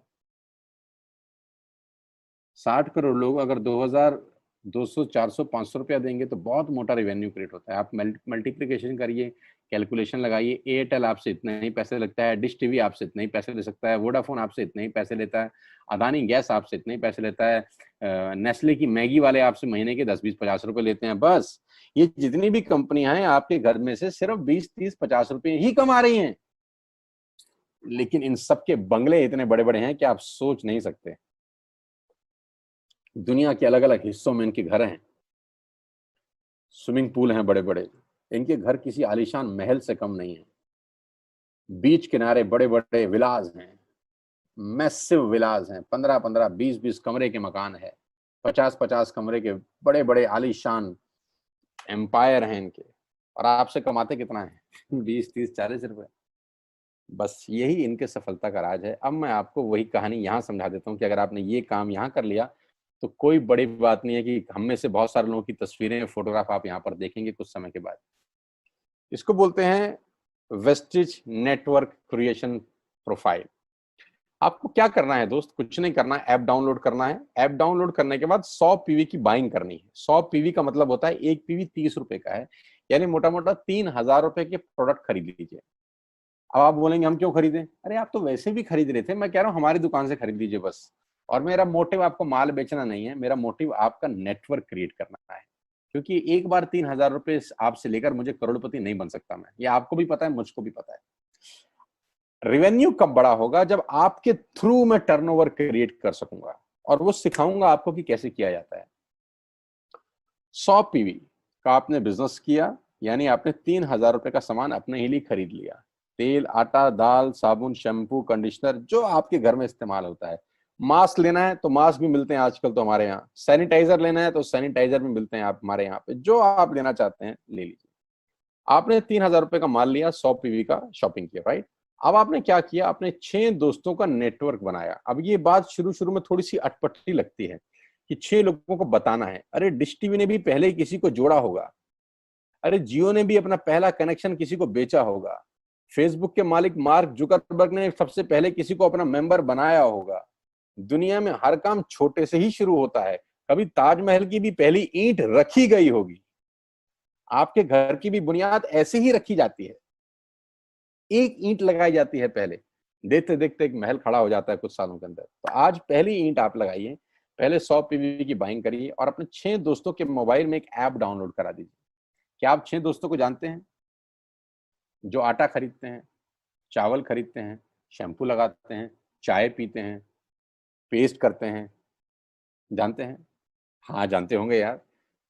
60 करोड़ लोग अगर 2000 200 400 500 रुपया देंगे तो बहुत मोटा रेवेन्यू क्रिएट होता है। आप मल्टीप्लिकेशन करिए, कैलकुलेशन लगाइए। एयरटेल आपसे इतने ही पैसे लगता है, डिश टीवी आपसे इतने ही पैसे ले सकता है, वोडाफोन आपसे इतने ही पैसे लेता है, अदानी गैस आपसे इतने ही पैसे लेता है, नेस्ले की मैगी वाले आपसे महीने के 10-20-50 रुपए लेते हैं। बस ये जितनी भी कंपनियां हैं आपके घर में से सिर्फ 20-30-50 रुपए ही कमा रही हैं। लेकिन इन सबके बंगले इतने बड़े बड़े हैं कि आप सोच नहीं सकते। दुनिया के अलग अलग हिस्सों में इनके घर हैं, स्विमिंग पूल हैं बड़े बड़े। इनके घर किसी आलीशान महल से कम नहीं है। बीच किनारे बड़े बड़े विलाज हैं, मैसिव विलाज हैं, 15-15 20-20 कमरे के मकान है, 50-50 कमरे के बड़े बड़े आलीशान एम्पायर हैं इनके। और आपसे कमाते कितना है 20-30-40 रुपए। बस यही इनके सफलता का राज है। अब मैं आपको वही कहानी यहाँ समझा देता हूँ कि अगर आपने ये काम यहाँ कर लिया तो कोई बड़ी बात नहीं है कि हम में से बहुत सारे लोगों की तस्वीरें, फोटोग्राफ आप यहाँ पर देखेंगे कुछ समय के बाद। इसको बोलते हैं वेस्टिज नेटवर्क क्रिएशन प्रोफाइल। आपको क्या करना है दोस्त? कुछ नहीं करना है, ऐप डाउनलोड करना है। ऐप डाउनलोड करने के बाद 100 पीवी की बाइंग करनी है। 100 पीवी का मतलब होता है एक पीवी 30 रुपए का है, यानी मोटा मोटा 3000 रुपए के प्रोडक्ट खरीद लीजिए। अब आप बोलेंगे हम क्यों खरीदें? अरे आप तो वैसे भी खरीद रहे थे, मैं कह रहा हूँ हमारी दुकान से खरीद लीजिए बस। और मेरा मोटिव आपको माल बेचना नहीं है, मेरा मोटिव आपका नेटवर्क क्रिएट करना है। क्योंकि एक बार 3000 रुपए आपसे लेकर मुझे करोड़पति नहीं बन सकता मैं, ये आपको भी पता है, मुझको भी पता है। रेवेन्यू कब बड़ा होगा? जब आपके थ्रू मैं टर्नओवर क्रिएट कर सकूंगा, और वो सिखाऊंगा आपको कि कैसे किया जाता है। 100 पीवी का आपने बिजनेस किया, यानी आपने 3000 रुपए का सामान अपने ही लिए खरीद लिया। तेल, आटा, दाल, साबुन, शैम्पू, कंडीशनर, जो आपके घर में इस्तेमाल होता है। मास्क लेना है तो मास्क भी मिलते हैं आजकल तो हमारे यहाँ। सैनिटाइजर लेना है तो सैनिटाइजर भी मिलते हैं आप हमारे यहाँ पे। जो आप लेना चाहते हैं ले लीजिए। आपने 3000 रुपए का माल लिया, 100 पीवी का शॉपिंग किया, राइट? अब आपने क्या किया? आपने 6 दोस्तों का नेटवर्क बनाया। अब ये बात शुरू शुरू में थोड़ी सी अटपटी लगती है कि 6 लोगों को बताना है। अरे डिश टीवी ने भी पहले ही किसी को जोड़ा होगा, अरे जियो ने भी अपना पहला कनेक्शन किसी को बेचा होगा, फेसबुक के मालिक मार्क जुकरबर्ग ने सबसे पहले किसी को अपना मेंबर बनाया होगा। दुनिया में हर काम छोटे से ही शुरू होता है। कभी ताजमहल की भी पहली ईंट रखी गई होगी, आपके घर की भी बुनियाद ऐसे ही रखी जाती है। एक ईंट लगाई जाती है पहले, देखते देखते एक महल खड़ा हो जाता है कुछ सालों के अंदर। तो आज पहली ईंट आप लगाइए, पहले 100 पीवी की बाइंग करिए और अपने 6 दोस्तों के मोबाइल में एक ऐप डाउनलोड करा दीजिए। क्या आप 6 दोस्तों को जानते हैं जो आटा खरीदते हैं, चावल खरीदते हैं, शैम्पू लगाते हैं, चाय पीते हैं, पेस्ट करते हैं? जानते हैं? हाँ जानते होंगे यार।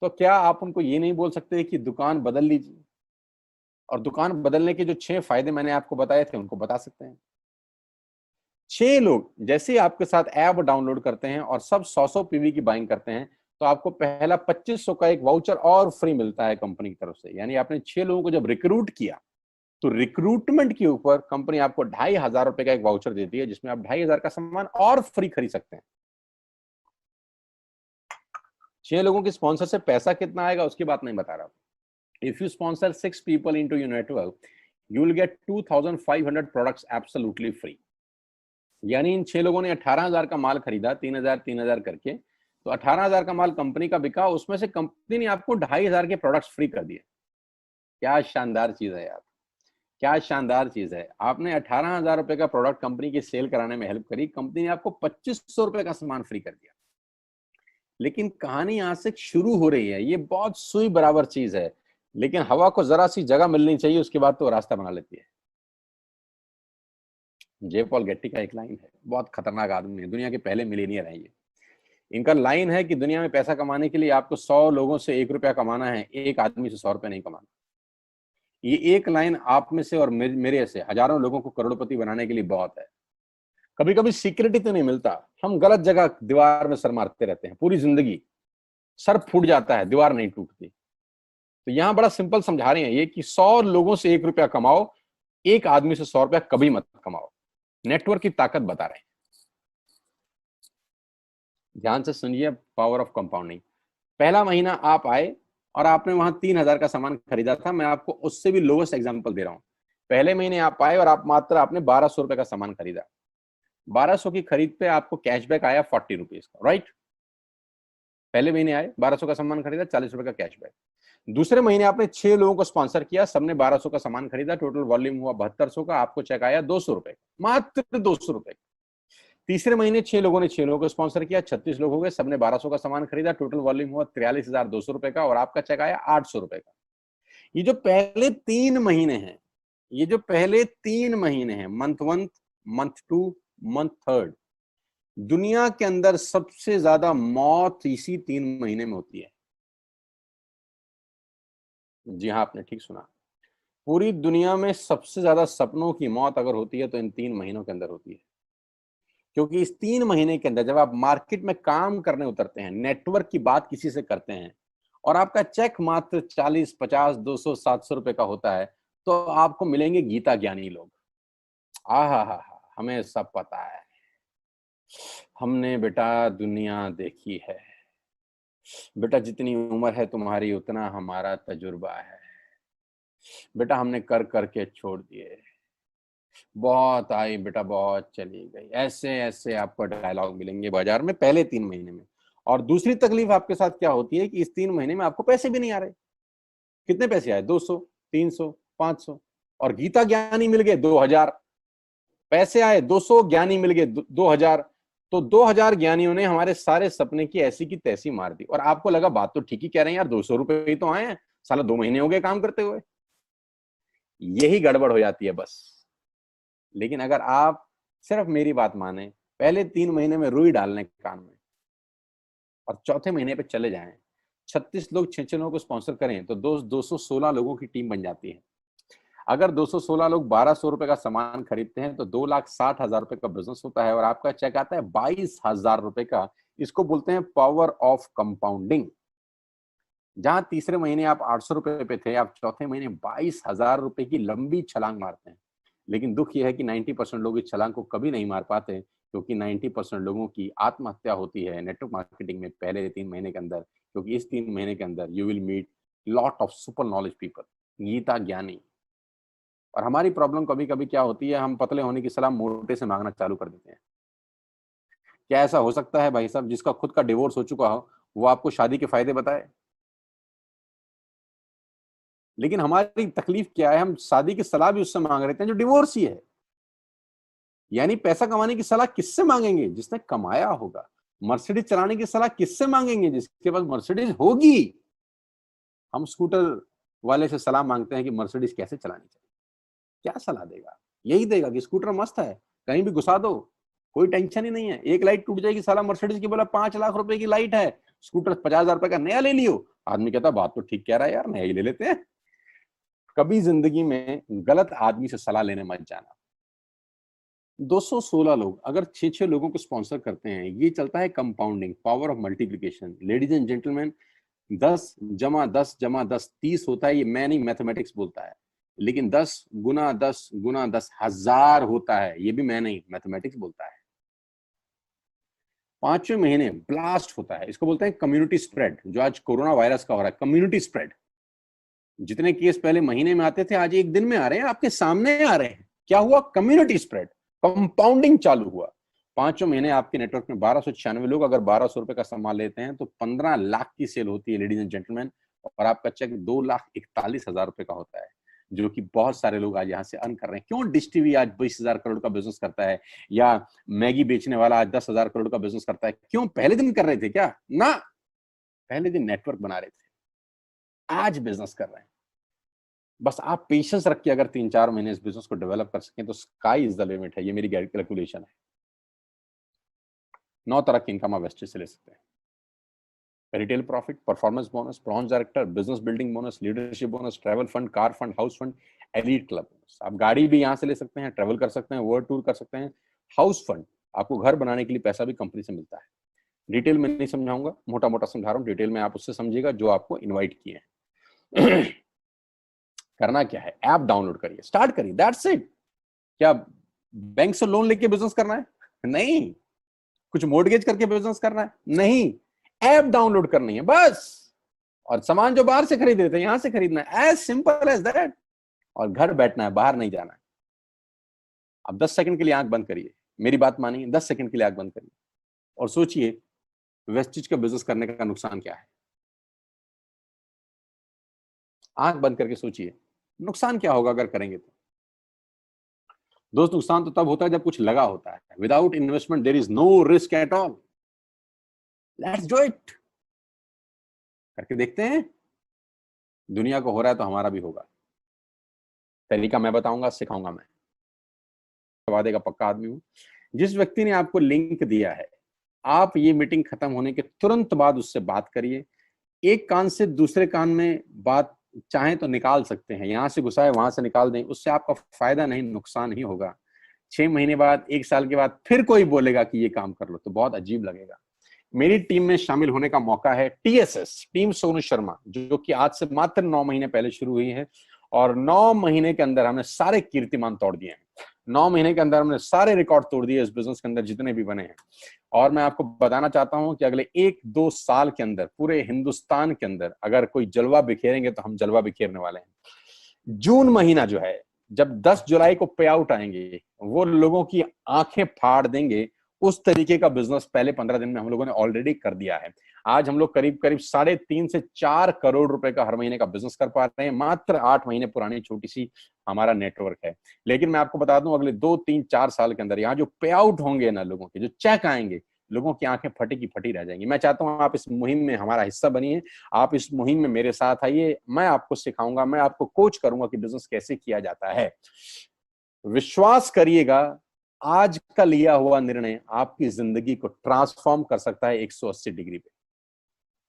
तो क्या आप उनको ये नहीं बोल सकते कि दुकान बदल लीजिए? और दुकान बदलने के जो 6 फायदे मैंने आपको बताए थे उनको बता सकते हैं। 6 लोग जैसे ही आपके साथ ऐप डाउनलोड करते हैं और सब 100-100 पीवी की बाइंग करते हैं तो आपको पहला 2500 का एक वाउचर और फ्री मिलता है कंपनी की तरफ से। यानी आपने 6 लोगों को जब रिक्रूट किया तो रिक्रूटमेंट के ऊपर कंपनी आपको 2500 रुपए का एक वाउचर देती है, जिसमें आप 2500 का सामान और फ्री खरीद सकते हैं। 6 लोगों के स्पॉन्सर से पैसा कितना आएगा उसकी बात नहीं बता रहा। If you sponsor 6 people into your network, you will get 2500 products absolutely free. यानी इन 6 लोगों ने 18000 का माल खरीदा, 3000 करके, तो 18000 का माल कंपनी का बिका, उसमें से कंपनी ने आपको 2500 के प्रोडक्ट्स फ्री कर दिए। क्या शानदार चीज है यार, क्या शानदार चीज है। आपने 18000 रुपए का प्रोडक्ट कंपनी की सेल कराने में हेल्प करी, कंपनी ने आपको 2500 रुपए का सामान फ्री कर दिया। लेकिन कहानी यहां से शुरू हो रही है। ये बहुत सुई बराबर चीज है, लेकिन हवा को जरा सी जगह मिलनी चाहिए, उसके बाद तो रास्ता बना लेती है। जे पॉल गेट्टी का एक लाइन है, बहुत खतरनाक आदमी है, दुनिया के पहले मिलीनियर है ये। इनका लाइन है कि दुनिया में पैसा कमाने के लिए आपको 100 लोगों से 1 रुपया कमाना है, एक आदमी से 100 रुपया नहीं कमाना। ये एक लाइन आप में से और मेरे से हजारों लोगों को करोड़पति बनाने के लिए बहुत है। कभी कभी सिक्योरिटी तो नहीं मिलता, हम गलत जगह दीवार में सर मारते रहते हैं, पूरी जिंदगी सर फूट जाता है, दीवार नहीं टूटती। तो यहां बड़ा सिंपल समझा रहे हैं ये कि 100 लोगों से 1 रुपया कमाओ, एक आदमी से 100 रुपया कभी मत कमाओ। नेटवर्क की ताकत बता रहे हैं। ध्यान से सुनिए, पावर ऑफ कंपाउंडिंग। पहला महीना आप आए और आपने वहां 3,000 का सामान खरीदा था। मैं आपको उससे भी लोवेस्ट एग्जांपल दे रहा हूं। पहले महीने आप आए और आपने 1200 रुपए का सामान खरीदा। 1200 की खरीद पे आपको कैशबैक आया 40 रुपीज का, राइट। पहले महीने आए, 1200 का सामान खरीदा, 40 रुपए का कैशबैक। दूसरे महीने आपने 6 लोगों को स्पॉन्सर किया, सबने 1200 का सामान खरीदा, टोटल वॉल्यूम हुआ 7200 का, आपको चेक आया 200 रुपए, मात्र 200 रुपए। तीसरे महीने 6 लोगों ने 6 लोगों को स्पॉन्सर किया, 36 लोग हो गए, सबने 1200 का सामान खरीदा, टोटल वॉल्यूम हुआ 43,200 रुपए का, और आपका चेक आया 800 रुपए का। ये जो पहले 3 महीने हैं, ये जो पहले 3 महीने हैं, मंथ 1, मंथ 2, मंथ 3, दुनिया के अंदर सबसे ज्यादा मौत इसी 3 महीने में होती है। जी हाँ, आपने ठीक सुना। पूरी दुनिया में सबसे ज्यादा सपनों की मौत अगर होती है तो इन 3 महीनों के अंदर होती है। क्योंकि इस 3 महीने के अंदर जब आप मार्केट में काम करने उतरते हैं, नेटवर्क की बात किसी से करते हैं, और आपका चेक मात्र 40, 50, 200, 700 रुपए का होता है, तो आपको मिलेंगे गीता ज्ञानी लोग। आहा, हमें सब पता है, हमने बेटा दुनिया देखी है, बेटा जितनी उम्र है तुम्हारी उतना हमारा तजुर्बा है, बेटा हमने कर करके छोड़ दिए, बहुत आई बेटा बहुत चली गई। ऐसे ऐसे आपको डायलॉग मिलेंगे बाजार में पहले 3 महीने में। और दूसरी तकलीफ आपके साथ क्या होती है कि इस 3 महीने में आपको पैसे भी नहीं आ रहे। कितने पैसे आए? 200, 300, 500, और गीता ज्ञानी मिल गए 2000। पैसे आए 200, ज्ञानी मिल गए 2000। तो 2000 ज्ञानियों ने हमारे सारे सपने की ऐसी की तैसी मार दी। और आपको लगा बात तो ठीक ही कह रहे हैं यार, 200 रुपए ही तो आए हैं, साला 2 महीने हो गए काम करते हुए। यही गड़बड़ हो जाती है बस। लेकिन अगर आप सिर्फ मेरी बात माने, पहले 3 महीने में रुई डालने कान में, और चौथे महीने पे चले जाएं, 36 लोग 6 लोगों को स्पॉन्सर करें तो 216 लोगों की टीम बन जाती है। अगर 216 लोग 1200 रुपए का सामान खरीदते हैं तो 2,60,000 रुपए का बिजनेस होता है, और आपका चेक आता है 22,000 रुपए का। इसको बोलते हैं पावर ऑफ कंपाउंडिंग। जहां तीसरे महीने आप 800 रुपए पे थे, आप चौथे महीने 22,000 रुपए की लंबी छलांग मारते हैं। लेकिन दुख यह है कि 90% लोग इस छलांग को कभी नहीं मार पाते, क्योंकि 90% लोगों की आत्महत्या होती है नेटवर्क मार्केटिंग में पहले 3 महीने के अंदर। क्योंकि इस 3 महीने के अंदर you will meet lot of super knowledge people, गीता ज्ञानी। और हमारी प्रॉब्लम कभी कभी क्या होती है, हम पतले होने की सलाह मोटे से मांगना चालू कर देते हैं। क्या ऐसा हो सकता है भाई साहब, जिसका खुद का डिवोर्स हो चुका हो वो आपको शादी के फायदे बताए? लेकिन हमारी तकलीफ क्या है, हम शादी की सलाह भी उससे मांग रहे हैं जो डिवोर्स ही है। यानी पैसा कमाने की सलाह किससे मांगेंगे? जिसने कमाया होगा। मर्सिडीज चलाने की सलाह किससे मांगेंगे? जिसके पास मर्सिडीज होगी। हम स्कूटर वाले से सलाह मांगते हैं कि मर्सिडीज कैसे चलानी चाहिए। क्या सलाह देगा? यही देगा कि स्कूटर मस्त है, कहीं भी घुसा दो, कोई टेंशन ही नहीं है। एक लाइट टूट जाएगी, साला मर्सिडीज की बोला 5 लाख रुपए की लाइट है, स्कूटर 50,000 रुपए का नया ले लियो। आदमी कहता बात तो ठीक कह रहा है यार, नया ही ले लेते हैं। कभी जिंदगी में गलत आदमी से सलाह लेने मत जाना। 216 लोग अगर 6 लोगों को स्पॉन्सर करते हैं, ये चलता है compounding, power of multiplication. Ladies and gentleman, 10 जमा 10 जमा 10 30 होता है। ये मैं नहीं, मैथमेटिक्स बोलता है। लेकिन 10 गुना 10 गुना 10 1000 होता है। ये भी मैं नहीं, मैथमेटिक्स बोलता है। 5वें महीने ब्लास्ट होता है। इसको बोलते हैं कम्युनिटी स्प्रेड। जो आज कोरोना वायरस का हो रहा है, कम्युनिटी स्प्रेड। जितने केस पहले महीने में आते थे, आज एक दिन में आ रहे हैं, आपके सामने आ रहे हैं। क्या हुआ? कम्युनिटी स्प्रेड, कंपाउंडिंग चालू हुआ। 5वें महीने आपके नेटवर्क में 1296 लोग अगर 1200 रुपए का सामान लेते हैं तो 15 लाख की सेल होती है, लेडीज एंड जेंटलमैन। और आपका चेक 2,41,000 रुपए का होता है, जो कि बहुत सारे लोग आज यहाँ से अर्न कर रहे हैं। क्यों डिश टीवी आज 20,000 करोड़ का बिजनेस करता है, या मैगी बेचने वाला आज 10,000 करोड़ का बिजनेस करता है? क्यों? पहले दिन कर रहे थे क्या? ना, पहले दिन नेटवर्क बना रहे थे, आज बिजनेस कर रहे हैं। बस आप पेशेंस रख के अगर 3-4 महीने इस बिजनेस को डेवलप कर सकें तो स्काई इज द लिमिट है। ये मेरी कैलकुलेशन है। 9 तरह की इनकम आप वेस्टेज से ले सकते हैं। Retail profit, performance bonus, bronze director, business building bonus, leadership bonus, travel fund, car fund, house fund, elite club bonus. आप गाड़ी भी यहाँ से ले सकते हैं, ट्रैवल कर सकते हैं, वर्ल्ड टूर कर सकते हैं। हाउस फंड, आपको घर बनाने के लिए पैसा भी कंपनी से मिलता है। डिटेल में नहीं समझाऊंगा, मोटा मोटा समझा रहा हूँ, डिटेल में आप उससे समझिएगा जो आपको इन्वाइट किए हैं। करना क्या है, ऐप डाउनलोड करिए, स्टार्ट करिए, दैट्स इट। क्या बैंक से लोन लेके बिजनेस करना है? नहीं। कुछ मोर्टगेज करके बिजनेस करना है? नहीं। ऐप डाउनलोड करनी है बस, और सामान जो बाहर से खरीद रहे थे यहां से खरीदना है, एज सिंपल एज दैट। और घर बैठना है, बाहर नहीं जाना है। अब 10 सेकंड के लिए आंख बंद करिए, मेरी बात मानिए, 10 सेकंड के लिए आंख बंद करिए और सोचिए वेस्टेज का बिजनेस करने का नुकसान क्या है। आंख बंद करके सोचिए नुकसान क्या होगा अगर करेंगे तो। दोस्त, नुकसान तो तब होता है जब कुछ लगा होता है। Without investment there is no risk at all. Let's do it. करके देखते हैं, दुनिया को हो रहा है तो हमारा भी होगा। तरीका मैं बताऊंगा, सिखाऊंगा मैं, वादे का पक्का आदमी हूं। जिस व्यक्ति ने आपको लिंक दिया है, आप ये मीटिंग खत्म होने के तुरंत बाद उससे बात करिए। एक कान से दूसरे कान में बात चाहें तो निकाल सकते हैं, यहां से घुसाए वहां से निकाल दें, उससे आपका फायदा नहीं नुकसान ही होगा। 6 महीने बाद, 1 साल के बाद फिर कोई बोलेगा कि ये काम कर लो तो बहुत अजीब लगेगा। मेरी टीम में शामिल होने का मौका है टीएसएस, टीम सोनू शर्मा, जो कि आज से मात्र 9 महीने पहले शुरू हुई है, और 9 महीने के अंदर हमने सारे कीर्तिमान तोड़ दिए हैं। 9 महीने के अंदर हमने सारे रिकॉर्ड तोड़ दिए इस बिजनेस के अंदर जितने भी बने हैं। और मैं आपको बताना चाहता हूं कि अगले 1-2 साल के अंदर पूरे हिंदुस्तान के अंदर अगर कोई जलवा बिखेरेंगे तो हम जलवा बिखेरने वाले हैं। जून महीना जो है, जब 10 जुलाई को पे आउट आएंगे, वो लोगों की आंखें फाड़ देंगे। उस तरीके का बिजनेस पहले 15 दिन में हम लोगों ने ऑलरेडी कर दिया है। आज हम लोग करीब करीब 3.5 से 4 करोड़ रुपए का हर महीने का बिजनेस कर पा रहे हैं। मात्र 8 महीने पुरानी छोटी सी हमारा नेटवर्क है। लेकिन मैं आपको बता दूं, अगले 2-3-4 साल के अंदर यहाँ जो पे आउट होंगे ना, लोगों के जो चेक आएंगे, लोगों की आंखें फटी की फटी रह जाएंगी। मैं चाहता हूं आप इस मुहिम में हमारा हिस्सा बनिए, आप इस मुहिम में मेरे साथ आइए। मैं आपको सिखाऊंगा, मैं आपको कोच करूंगा कि बिजनेस कैसे किया जाता है। विश्वास करिएगा, आज का लिया हुआ निर्णय आपकी जिंदगी को ट्रांसफॉर्म कर सकता है 180 डिग्री पे।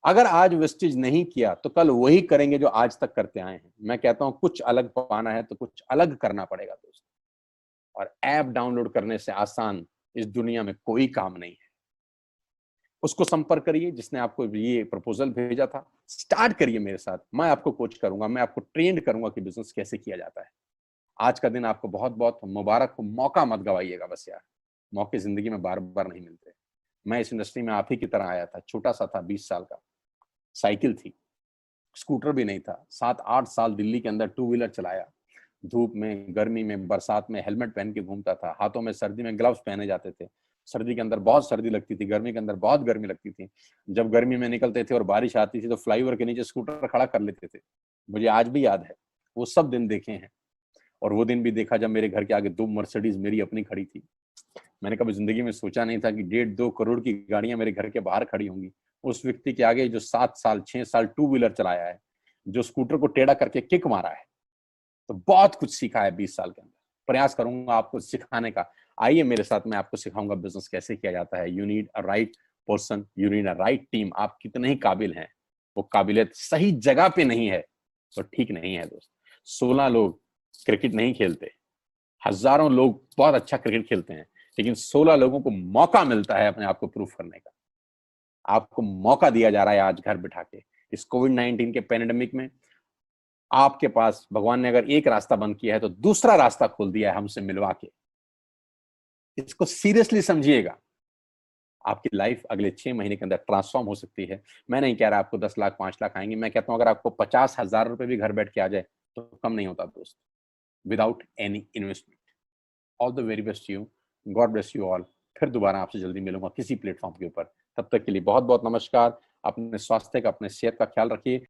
अगर आज वेस्टेज नहीं किया तो कल वही करेंगे जो आज तक करते आए हैं। मैं कहता हूं कुछ अलग पाना है तो कुछ अलग करना पड़ेगा दोस्त। और ऐप डाउनलोड करने से आसान इस दुनिया में कोई काम नहीं है। उसको संपर्क करिए जिसने आपको ये प्रपोजल भेजा था, स्टार्ट करिए मेरे साथ। मैं आपको कोच करूंगा, मैं आपको ट्रेंड करूंगा कि बिजनेस कैसे किया जाता है। आज का दिन आपको बहुत बहुत मुबारक हो। मौका मत गवाइएगा बस यार, मौके जिंदगी में बार बार नहीं मिलते। मैं इस इंडस्ट्री में आप ही की तरह आया था, छोटा सा था, 20 साल का, साइकिल थी, स्कूटर भी नहीं था। 7-8 साल दिल्ली के अंदर 2 व्हीलर चलाया, धूप में, गर्मी में, बरसात में हेलमेट पहन के घूमता था। हाथों में सर्दी में ग्लव्स पहने जाते थे। सर्दी के अंदर बहुत सर्दी लगती थी, गर्मी के अंदर बहुत गर्मी लगती थी। जब गर्मी में निकलते थे और बारिश आती थी तो फ्लाईओवर के नीचे स्कूटर खड़ा कर लेते थे। मुझे आज भी याद है, वो सब दिन देखे हैं। और वो दिन भी देखा जब मेरे घर के आगे 2 मर्सिडीज मेरी अपनी खड़ी थी। मैंने कभी जिंदगी में सोचा नहीं था कि 1.5-2 करोड़ की गाड़ियां मेरे घर के बाहर खड़ी होंगी। उस व्यक्ति के आगे जो 7 साल 6 साल 2 व्हीलर चलाया है, जो स्कूटर को टेढ़ा करके किक मारा है, तो बहुत कुछ सीखा है 20 साल के अंदर। प्रयास करूंगा आपको सिखाने का। आइए मेरे साथ, मैं आपको सिखाऊंगा बिजनेस कैसे किया जाता है। You need a right person, you need a right team. आप कितने ही काबिल हैं, वो काबिलियत सही जगह पे नहीं है तो ठीक नहीं है दोस्त। 16 लोग क्रिकेट नहीं खेलते, हजारों लोग बहुत अच्छा क्रिकेट खेलते हैं, लेकिन 16 लोगों को मौका मिलता है अपने आप को प्रूफ करने का। आपको मौका दिया जा रहा है आज घर बिठा के। इस कोविड-19 के पैंडेमिक में आपके पास भगवान ने अगर एक रास्ता बंद किया है तो दूसरा रास्ता खोल दिया है हमसे मिलवा के। इसको सीरियसली समझिएगा। आपकी लाइफ अगले 6 महीने के अंदर ट्रांसफॉर्म हो सकती है। मैं नहीं कह रहा आपको 10 लाख 5 लाख आएंगे, मैं कहता हूं अगर आपको 50,000 रुपए भी घर बैठ के आ जाए तो कम नहीं होता दोस्त, without any investment. All the very best you, God bless you all. फिर दोबारा आपसे जल्दी मिलूंगा किसी प्लेटफॉर्म के ऊपर। तब तक के लिए बहुत बहुत नमस्कार। अपने स्वास्थ्य का, अपने सेहत का ख्याल रखिए।